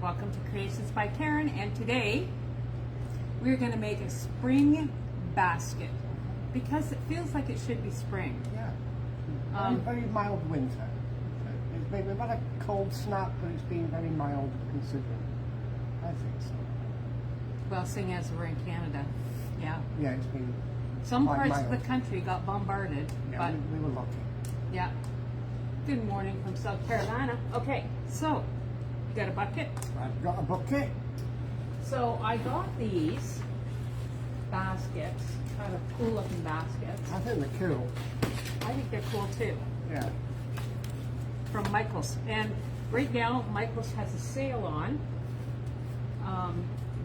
Welcome to Creations by Karen, and today we're going to make a spring basket because it feels like it should be spring. Yeah. Very mild winter. We've had a cold snap, but it's been very mild considering. I think so. Well, seeing as we're in Canada, yeah. Yeah, it's been Some quite parts mild. of the country got bombarded, Yeah, but we were lucky. yeah. Good morning from South Carolina. Okay, so you got a bucket? I've got a bucket. So I got these baskets, kind of cool looking baskets. I think they're cool. I think they're cool too. Yeah. From Michael's, and right now Michael's has a sale on.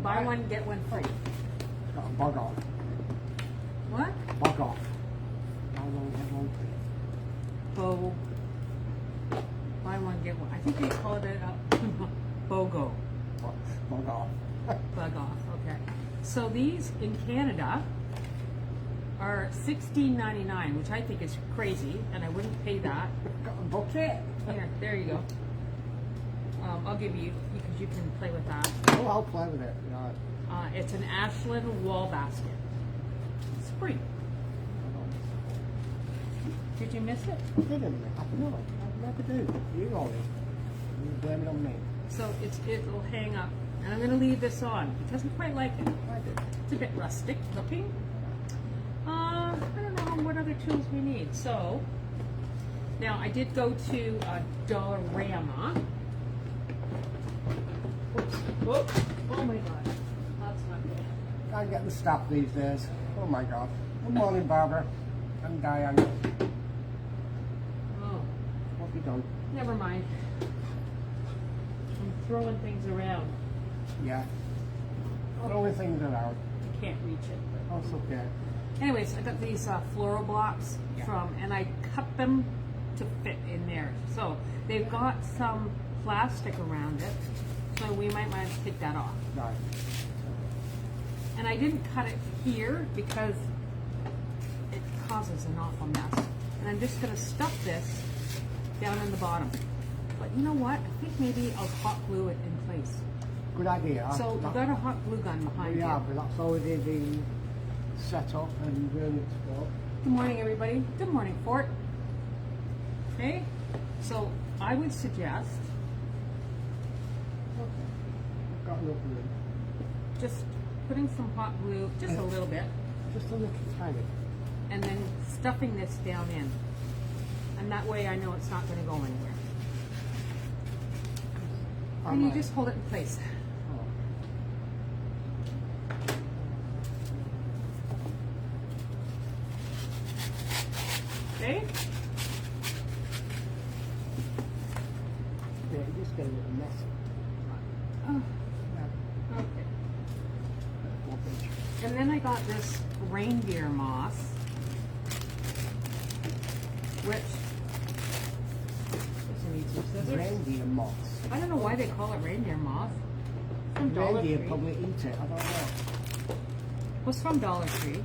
Buy one get one free. It's got a bug off. What? Bug off. Buy one get one free. Bo. Buy one get one. I think they called it BOGO. Bug off. Bug off. Okay. So these in Canada are $16.99, which I think is crazy, and I wouldn't pay that. Got a bucket. Here, there you go. I'll give you because you can play with that. Oh, I'll play with it. Right. It's an Ashland wall basket. Spring. Did you miss it? I didn't. No, I never do. You always. You blame it on me. So it'll hang up, and I'm going to leave this on. He doesn't quite like it. I did. It's a bit rustic looking. I don't know what other tools we need. So now I did go to Dollarama. Oops. Whoops. Oh my God. That's not good. Can't get the stuff these days. Oh my God. Good morning, Barbara and Diane. Oh, What have you done? never mind. I'm throwing things around. Yeah. Throwing things around. I can't reach it. Oh, it's okay. Anyways, I got these floral blocks Yeah. and I cut them to fit in there. So they've got some plastic around it, so we might want to take that off. Right. And I didn't cut it here because it causes an awful mess. And I'm just going to stuff this down in the bottom. But you know what? I think maybe I'll hot glue it in place. Good idea. So we've got a hot glue gun behind you. Yeah, but that's already been set up and ready to go. Good morning, everybody. Good morning, Fort. Okay, so I would suggest Okay. I've got enough room. just putting some hot glue, just a little bit, Just a little tiny. and then stuffing this down in. And that way I know it's not going to go anywhere. And you just hold it in place. Oh. Okay? Yeah, you just get a little messy. Oh, Yeah. okay. More pinch. And then I got this reindeer moss, which doesn't need some scissors. Reindeer moss. I don't know why they call it reindeer moss. From Dollar Reindeer Tree. probably eat it. I don't know. It was from Dollar Tree.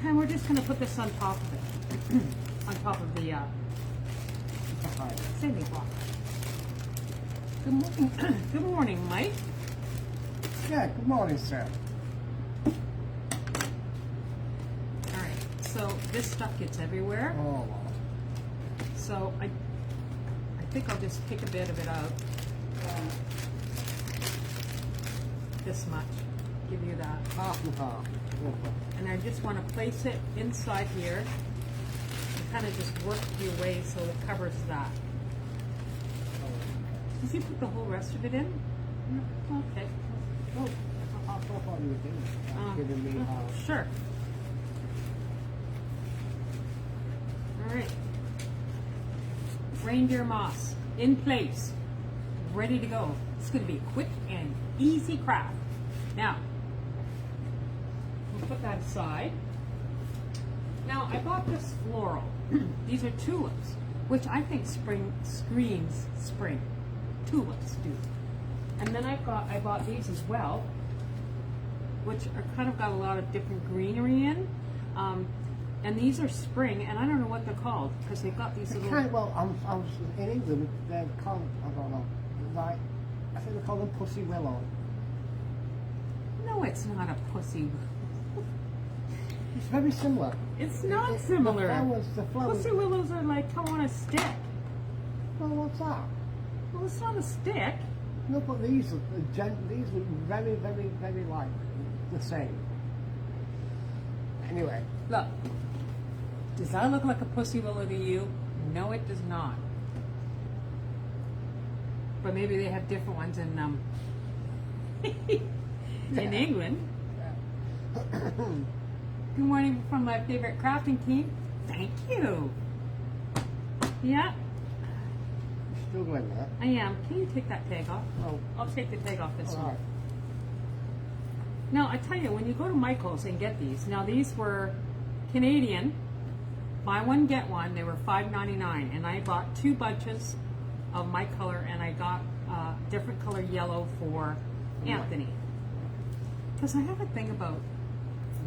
And we're just going to put this on top of it. On top of the Behind. sanding block. Good morning. Good morning, Mike. Yeah, good morning, sir. Alright, so this stuff gets everywhere. Oh, Lord. So I think I'll just take a bit of it out. This much. Give you that. Half and half. Okay. And I just want to place it inside here and kind of just work your way so it covers that. Did you put the whole rest of it in? Okay. Oh, I thought you were doing it. Giving me half. Sure. All right. Reindeer moss in place, ready to go. It's going to be a quick and easy craft. Now, we'll put that aside. Now, I bought this floral. These are tulips, which I think screams spring. Tulips do. And then I bought these as well, which are kind of got a lot of different greenery in. And these are spring, and I don't know what they're called because they've got these little. Well, I was in England. They're called, I don't know, like I think they call them pussy willow. No, it's not a pussy. It's very similar. It's not similar. The flowers. Pussy willows are like come on a stick. Well, what's that? Well, it's not a stick. No, but these are these look very, very, very like the same. Anyway, Look. Does that look like a pussy willow to you? No, it does not. But maybe they have different ones in in England. Good morning from my favorite crafting team. Thank you. Yeah, you're struggling there. I am. Can you take that tag off? Oh, I'll take the tag off this all one. right. Now, I tell you, when you go to Michael's and get these, now these were Canadian, buy one, get one. They were $5.99, and I bought 2 bunches of my color, and I got different color yellow for Anthony. Because I have a thing about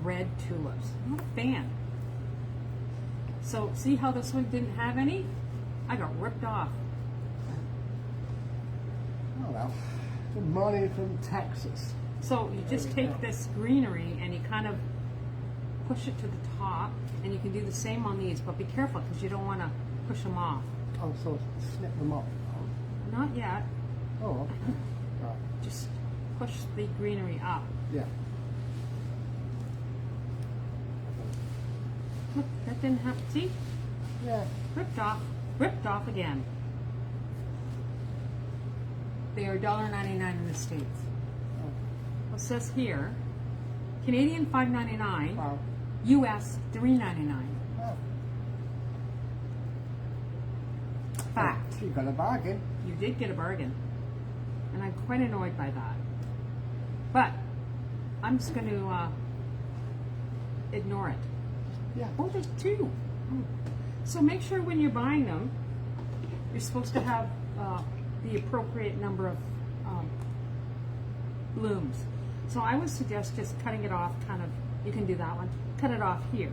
red tulips. I'm not a fan. So, see how this one didn't have any? I got ripped off. Oh well. Good morning from Texas. So you just There we take go. this greenery and you kind of push it to the top, and you can do the same on these, but be careful because you don't want to push them off. Oh, so snip them off. Not yet. Oh, okay. Right. Just push the greenery up. Yeah. Look, that didn't happen. See? Yeah. Ripped off. Ripped off again. They are $1.99 in the States. It says here, Canadian $5.99, Wow. US $3.99. Oh. Fact. You got a bargain. You did get a bargain, and I'm quite annoyed by that. But I'm just going to ignore it. Yeah. Oh, there's 2. So make sure when you're buying them, you're supposed to have the appropriate number of blooms. So I would suggest just cutting it off kind of, you can do that one, cut it off here.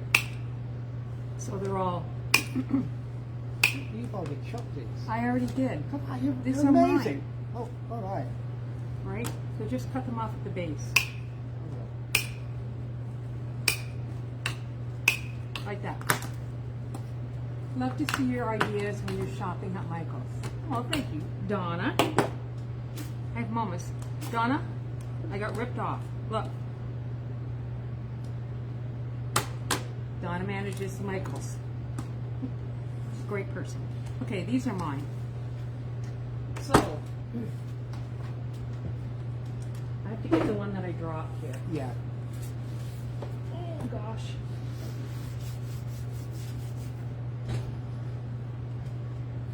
So they're all, You've already chopped these. I already did, Come on, These you're are amazing. mine. Oh, all right. right? So just cut them off at the base, like that. Love to see your ideas when you're shopping at Michael's. Well, thank you, Donna. I have moments. Donna, I got ripped off. Look. Donna manages Michael's. She's a great person. Okay, these are mine. So, I have to get the one that I dropped here. Yeah. Oh, gosh.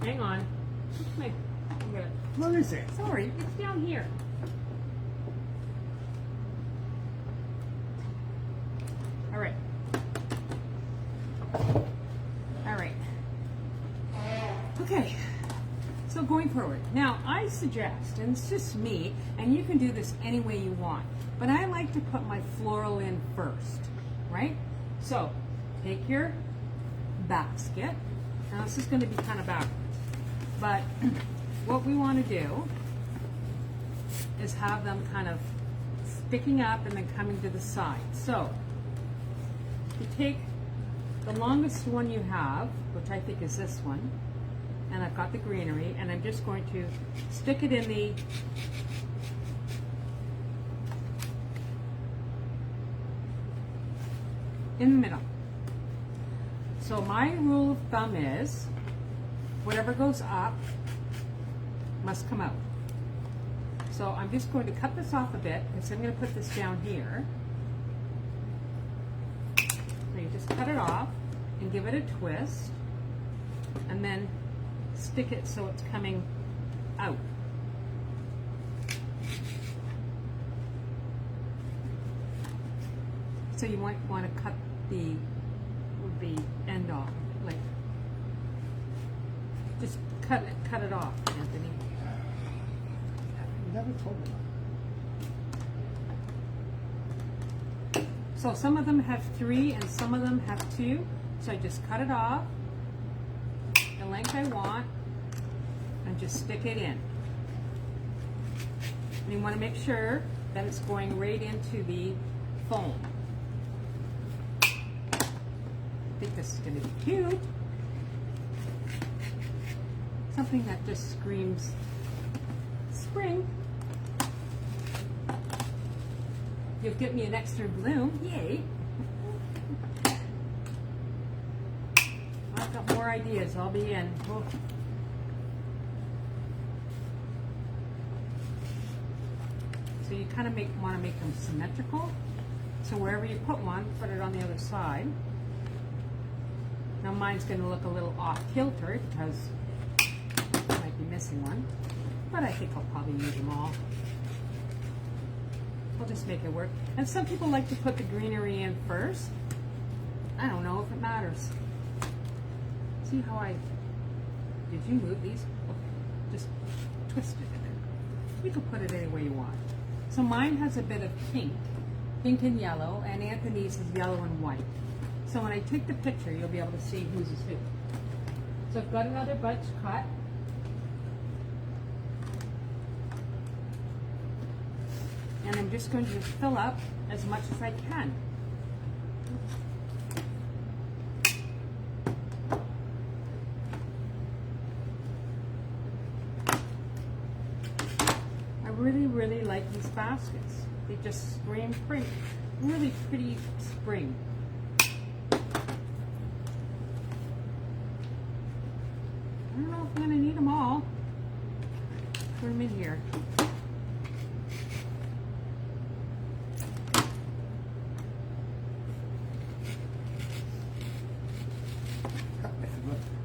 Hang on. Come here. I'm gonna- What is it? Sorry, it's down here. All right. All right. Okay. So going forward. Now, I suggest, and it's just me, and you can do this any way you want, but I like to put my floral in first, right? So, take your basket. Now, this is going to be kind of backwards, but what we want to do is have them kind of sticking up and then coming to the side. So, you take the longest one you have, which I think is this one, and I've got the greenery, and I'm just going to stick it in the middle. So my rule of thumb is whatever goes up must come out. So I'm just going to cut this off a bit, and so I'm going to put this down here. So you just cut it off and give it a twist, and then stick it so it's coming out. So you might want to cut the end off, like just cut it off, Anthony. You never told me that. So some of them have 3 and some of them have 2. So I just cut it off the length I want and just stick it in. And you want to make sure that it's going right into the foam. I think this is going to be cute. Something that just screams spring. You'll get me an extra bloom. Yay. I've got more ideas. I'll be in. Oh. So you kind of want to make them symmetrical. So wherever you put one, put it on the other side. Now mine's going to look a little off kilter because I might be missing one, but I think I'll probably use them all. I'll just make it work. And some people like to put the greenery in first. I don't know if it matters. See how did you move these? Okay. Just twist it in there. You can put it any way you want. So mine has a bit of pink and yellow, and Anthony's is yellow and white. So when I take the picture, you'll be able to see whose is who. So I've got another bunch cut. And I'm just going to fill up as much as I can. I really, really like these baskets. They just scream pretty, really pretty spring. I don't know if I'm going to need them all. Put them in here.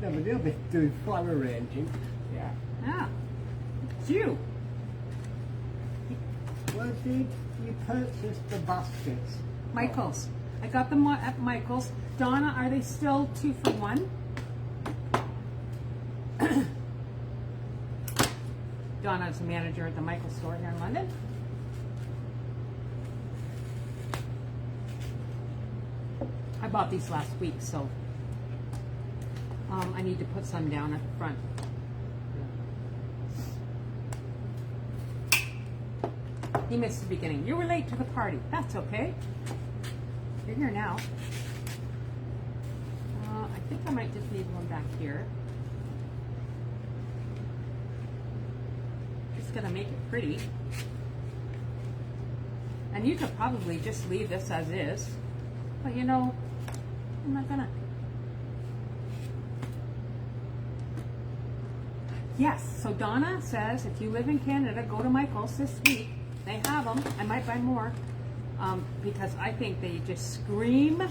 No, but they'll be doing flower arranging. Yeah. Ah, it's you. Where did you purchase the baskets? Michael's. I got them at Michael's. Donna, are they still 2 for 1? Donna is the manager at the Michael's store here in London. I bought these last week, so I need to put some down at the front. You missed the beginning. You were late to the party. That's okay. You're here now. I think I might just need one back here. Just gonna make it pretty. And you could probably just leave this as is. But you know, I'm not gonna. Yes, so Donna says if you live in Canada, go to Michael's this week. They have them. I might buy more because I think they just scream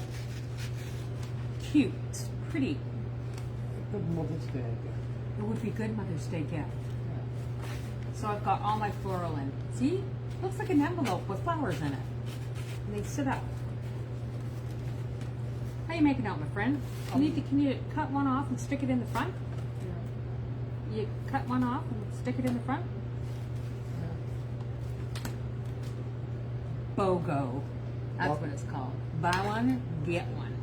cute. It's pretty. Good Mother's Day gift. It would be good Mother's Day gift. Yeah. So I've got all my floral in. See? Looks like an envelope with flowers in it. And they sit up. How you making out, my friend? Can you cut one off and stick it in the front? Yeah. You cut one off and stick it in the front? BOGO. That's what it's called. Buy one, get one.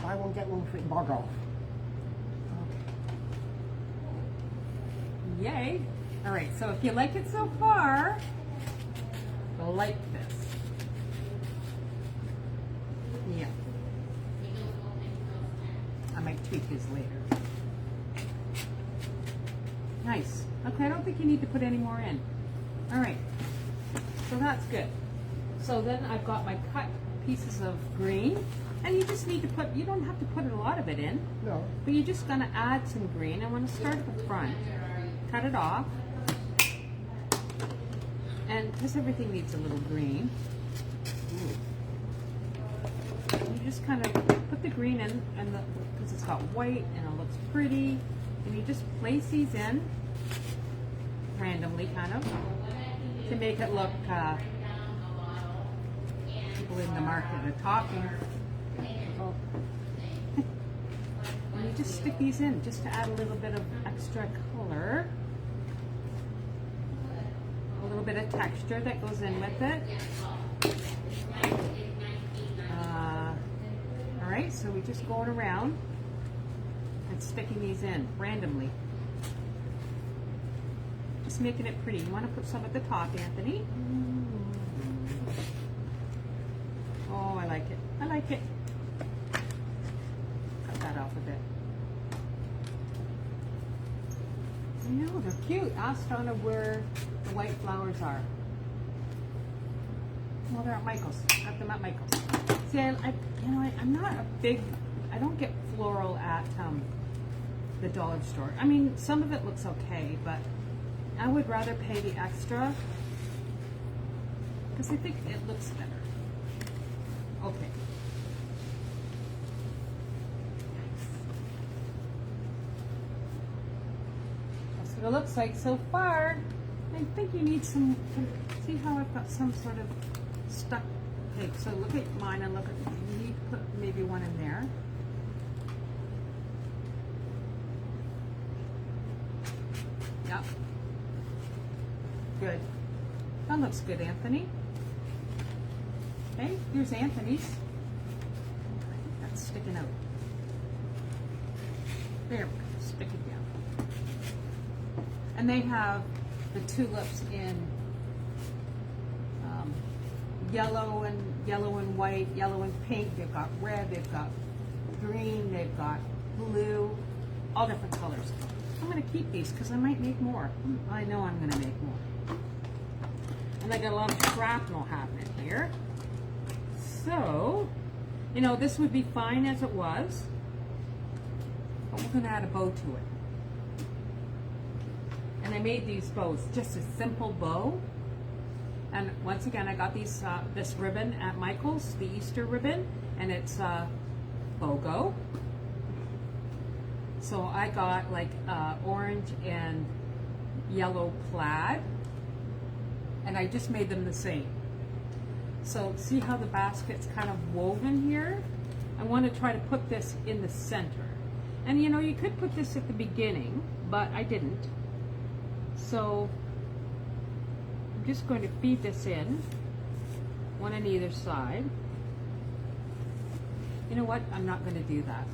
Buy one, get one for it, bog off. Okay. Yay. All right, so if you like it so far, like this. Yeah. I might tweak his later. Nice. Okay, I don't think you need to put any more in. All right. So that's good. So then I've got my cut pieces of green, and you just need to put, you don't have to put a lot of it in. No. But you're just gonna add some green. I want to start at the front, cut it off, and because everything needs a little green, you just kind of put the green in, and because it's got white and it looks pretty, and you just place these in randomly, kind of, to make it look. People in the market are talking. And you just stick these in just to add a little bit of extra color. A little bit of texture that goes in with it. All right, so we just going around and sticking these in randomly. Just making it pretty. You want to put some at the top, Anthony? Oh, I like it. I like it. Cut that off a bit. I know, they're cute. Ask Donna where the white flowers are. Well, they're at Michael's. Got them at Michael's. See, I'm not a big, I don't get floral at the dollar store. I mean, some of it looks okay, but I would rather pay the extra because I think it looks better. Okay. That's what it looks like so far. I think you need some, see how I've got some sort of stuck tape. So look at mine and look at, you need to put maybe one in there. Yep. Good. That looks good, Anthony. Okay, here's Anthony's. I think that's sticking out. There we go, stick it down. And they have the tulips in yellow and white, yellow and pink. They've got red, they've got green, they've got blue, all different colors. I'm gonna keep these because I might make more. I know I'm gonna make more. And I got a lot of shrapnel happening here. So, you know, this would be fine as it was, but we're gonna add a bow to it. And I made these bows, just a simple bow. And once again, I got these this ribbon at Michael's, the Easter ribbon, and it's BOGO. So I got like orange and yellow plaid, and I just made them the same. So see how the basket's kind of woven here? I want to try to put this in the center. And you know, you could put this at the beginning, but I didn't. So I'm just going to feed this in, one on either side. You know what? I'm not going to do that.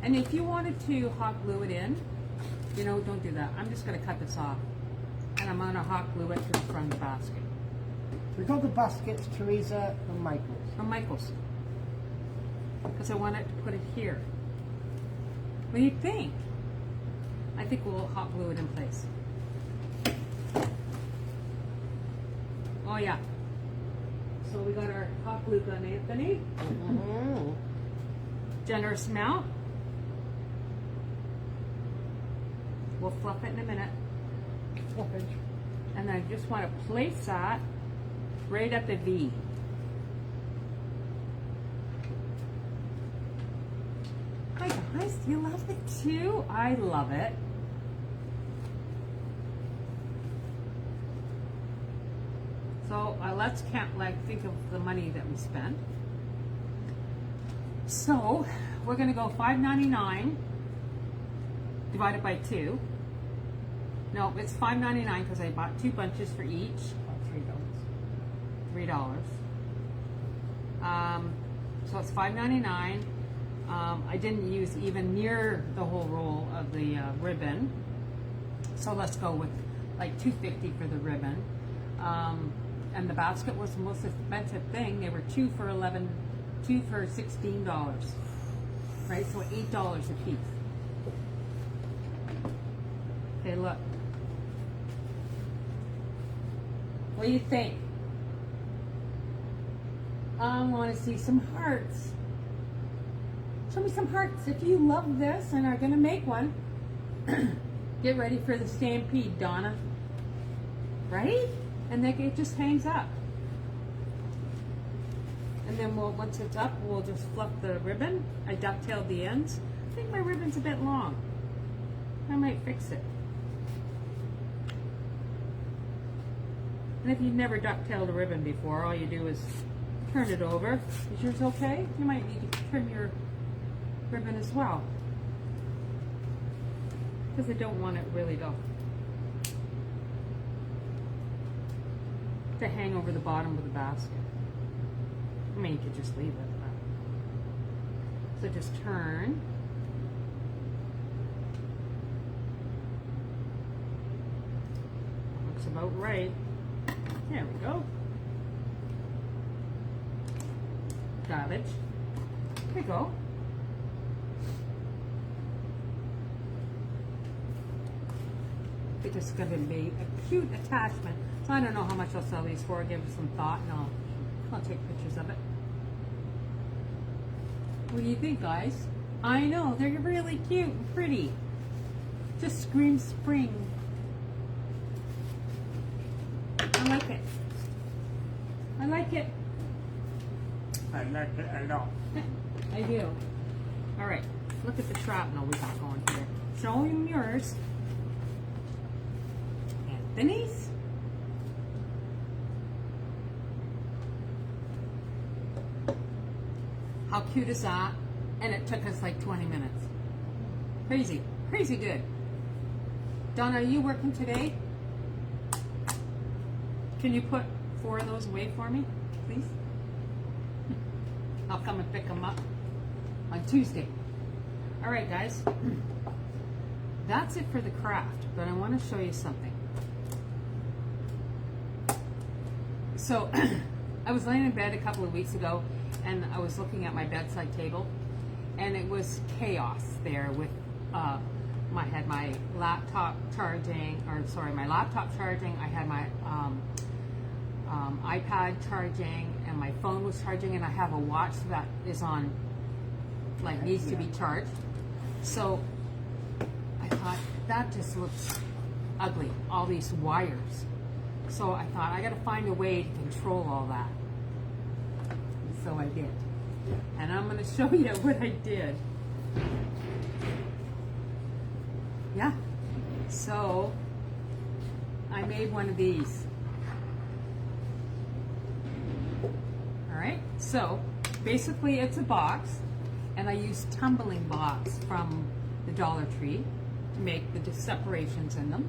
And if you wanted to hot glue it in, you know, don't do that. I'm just going to cut this off. And I'm going to hot glue it to the front of the basket. We got the baskets, Teresa, and Michael's. From Michael's. Because I wanted to put it here. What do you think? I think we'll hot glue it in place. Oh yeah. So we got our hot glue gun, Anthony. Mm-hmm. Generous amount. We'll fluff it in a minute. Fluffage. And I just want to place that right at the V. Hi guys, do you love it too? I love it. So let's think of the money that we spent. So we're gonna go $5.99 divided by 2. No, it's $5.99 because I bought 2 bunches for each. $3. So it's $5.99. I didn't use even near the whole roll of the ribbon. So let's go with like $2.50 for the ribbon. And the basket was the most expensive thing. They were two for $16. Right, so $8 a piece. Okay, look. What do you think? I want to see some hearts. Show me some hearts. If you love this and are going to make one, get ready for the stampede, Donna. Right? And then it just hangs up. And then once it's up, we'll just fluff the ribbon. I ducktailed the ends. I think my ribbon's a bit long. I might fix it. And if you've never ducktailed a ribbon before, all you do is turn it over. Is yours okay? You might need to trim your ribbon as well. Because I don't want it really to hang over the bottom of the basket. I mean, you could just leave it. So just turn. Looks about right. There we go. Garbage. There we go. It's going to be a cute attachment. So I don't know how much I'll sell these for. Give it some thought, and I'll take pictures of it. What do you think, guys? I know, they're really cute and pretty. Just scream spring. I like it. I like it. I like it a lot. I do. All right, look at the shrapnel we got going here. Show him yours. Anthony's. How cute is that? And it took us like 20 minutes. Crazy, crazy good. Donna, are you working today? Can you put 4 of those away for me, please? I'll come and pick them up on Tuesday. All right, guys. That's it for the craft, but I want to show you something. So, I was laying in bed a couple of weeks ago, and I was looking at my bedside table, and it was chaos there with I had my laptop charging, my laptop charging. I had my iPad charging, and my phone was charging, and I have a watch that is on, like, needs to be charged. So I thought that just looks ugly, all these wires. So I thought I got to find a way to control all that. So I did. And I'm going to show you what I did. Yeah. So I made one of these. All right. So basically it's a box, and I used tumbling blocks from the Dollar Tree to make the separations in them.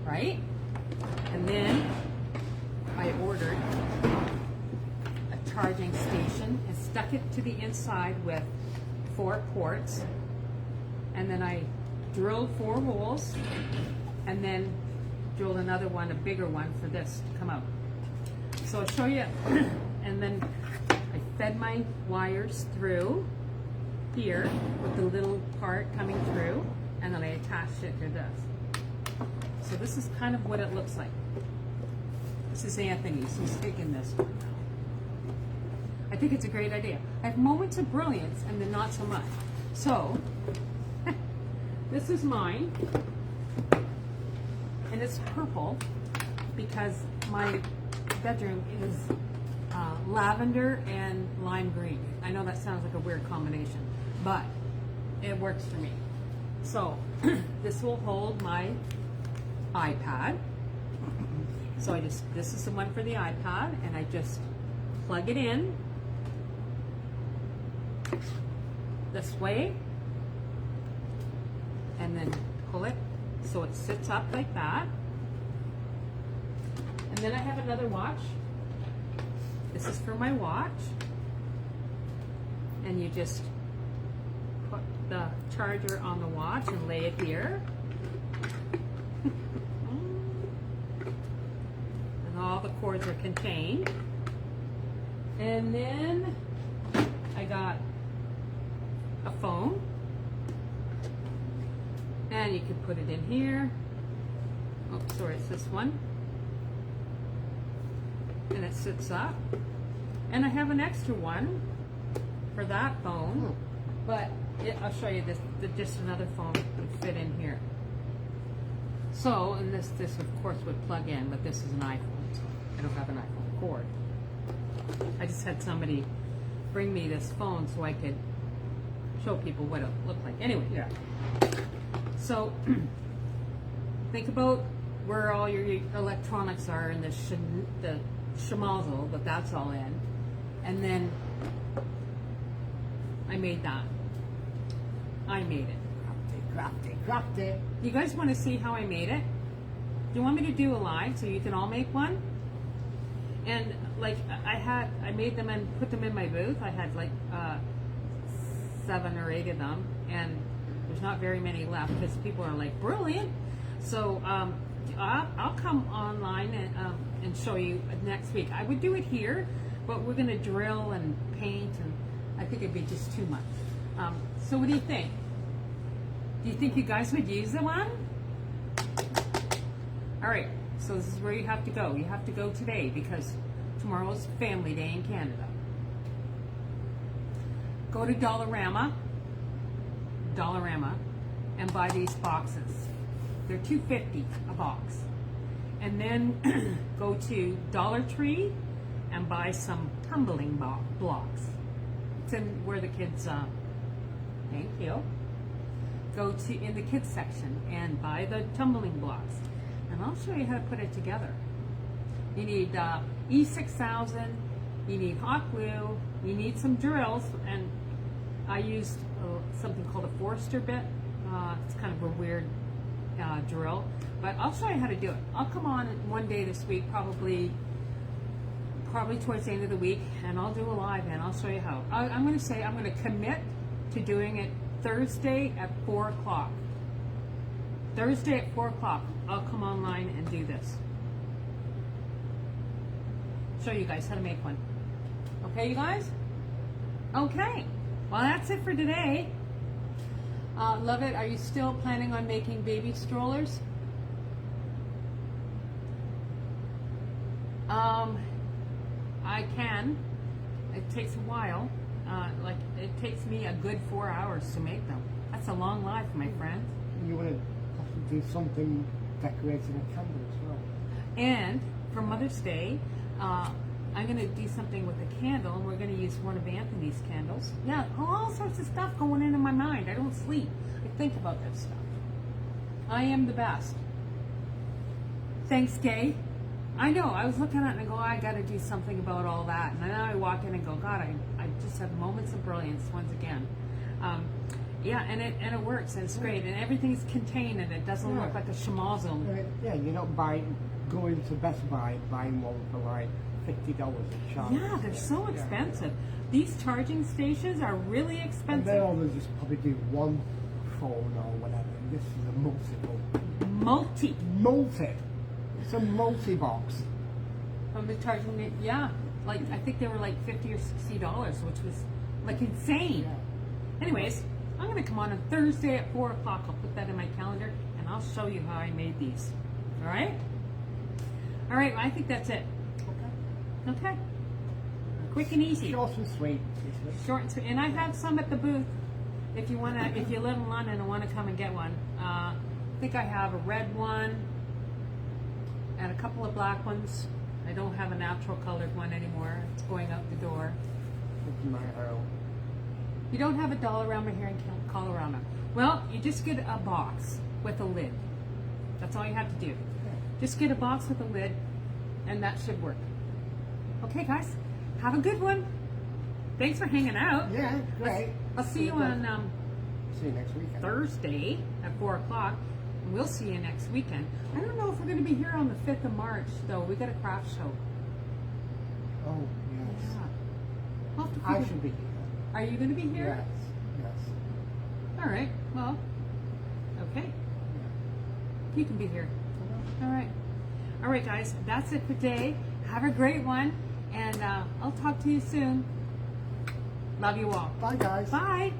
Right? And then I ordered a charging station and stuck it to the inside with 4 ports, and then I drilled 4 holes, and then drilled another one, a bigger one, for this to come out. So I'll show you. And then I fed my wires through here with the little part coming through, and then I attached it to this. So this is kind of what it looks like. This is Anthony's. He's taking this one now. I think it's a great idea. I have moments of brilliance and then not so much. So, this is mine. And it's purple because my bedroom is lavender and lime green. I know that sounds like a weird combination, but it works for me. So, this will hold my iPad. So this is the one for the iPad, and I just plug it in this way, and then pull it so it sits up like that. And then I have another watch. This is for my watch, and you just put the charger on the watch and lay it here. All the cords are contained. And then I got a phone, and you can put it in here. Oh, sorry, it's this one. And it sits up. And I have an extra one for that phone, but I'll show you this. Just another phone would fit in here. So, and this of course would plug in, but this is an iPhone. I don't have an iPhone cord. I just had somebody bring me this phone so I could show people what it looked like. Anyway, yeah. So think about where all your electronics are in the schmozzle that that's all in, and then I made that. I made it. Crafty. You guys want to see how I made it? Do you want me to do a live so you can all make one? And like I made them and put them in my booth. I had like 7 or 8 of them, and there's not very many left because people are like, brilliant. So I'll come online and show you next week. I would do it here, but we're going to drill and paint, and I think it'd be just too much. So what do you think? Do you think you guys would use the one? All right, so this is where you have to go. You have to go today because tomorrow's Family Day in Canada. Go to Dollarama, and buy these boxes. They're $2.50 a box. And then go to Dollar Tree and buy some tumbling blocks. It's in where the kids, thank you. Go to in the kids section and buy the tumbling blocks. And I'll show you how to put it together. You need E6000, you need hot glue, you need some drills, and I used something called a Forster bit. It's kind of a weird drill, but I'll show you how to do it. I'll come on one day this week, probably towards the end of the week, and I'll do a live and I'll show you how. I'm going to commit to doing it Thursday at 4 o'clock. Thursday at 4 o'clock, I'll come online and do this. Show you guys how to make one. Okay, you guys? Okay. Well, that's it for today. Love it. Are you still planning on making baby strollers? I can. It takes a while. It takes me a good 4 hours to make them. That's a long life, my friend. You want to do something decorating a candle as well. And for Mother's Day, I'm going to do something with a candle, and we're going to use one of Anthony's candles. Yeah, all sorts of stuff going into my mind. I don't sleep. I think about that stuff. I am the best. Thanks, Gay. I know. I was looking at it and I go, I got to do something about all that. And then I walk in and go, God, I just have moments of brilliance once again. Yeah, and it works, and it's great, and everything's contained, and it doesn't look like a schmozzle. Yeah, you're not going to Best Buy buying one for like $50 a charge. Yeah, they're so expensive. These charging stations are really expensive. And then they'll just probably do one phone or whatever. This is a multiple. Multi. It's a multi-box. From the charging, yeah. Like, I think they were like $50 or $60, which was like insane. Yeah. Anyways, I'm going to come on Thursday at 4 o'clock. I'll put that in my calendar, and I'll show you how I made these. All right? All right, well, I think that's it. Okay. Quick and easy. Short and sweet. Short and sweet. And I have some at the booth. If you wanna, if you live in London and want to come and get one, I think I have a red one and a couple of black ones. I don't have a natural colored one anymore. It's going out the door. You don't have a Dollarama here in Colorado. Well, you just get a box with a lid. That's all you have to do. Just get a box with a lid, and that should work. Okay, guys, have a good one. Thanks for hanging out. Yeah, great. I'll see you on see you next weekend. Thursday at 4 o'clock. And we'll see you next weekend. I don't know if we're going to be here on the 5th of March, though. We got a craft show. Oh, yes. Yeah. We'll have to I figure- should be here. Are you going to be here? Yes. All right. Well, okay. You can be here. All right. All right, guys. That's it for today. Have a great one, and I'll talk to you soon. Love you all. Bye, guys. Bye.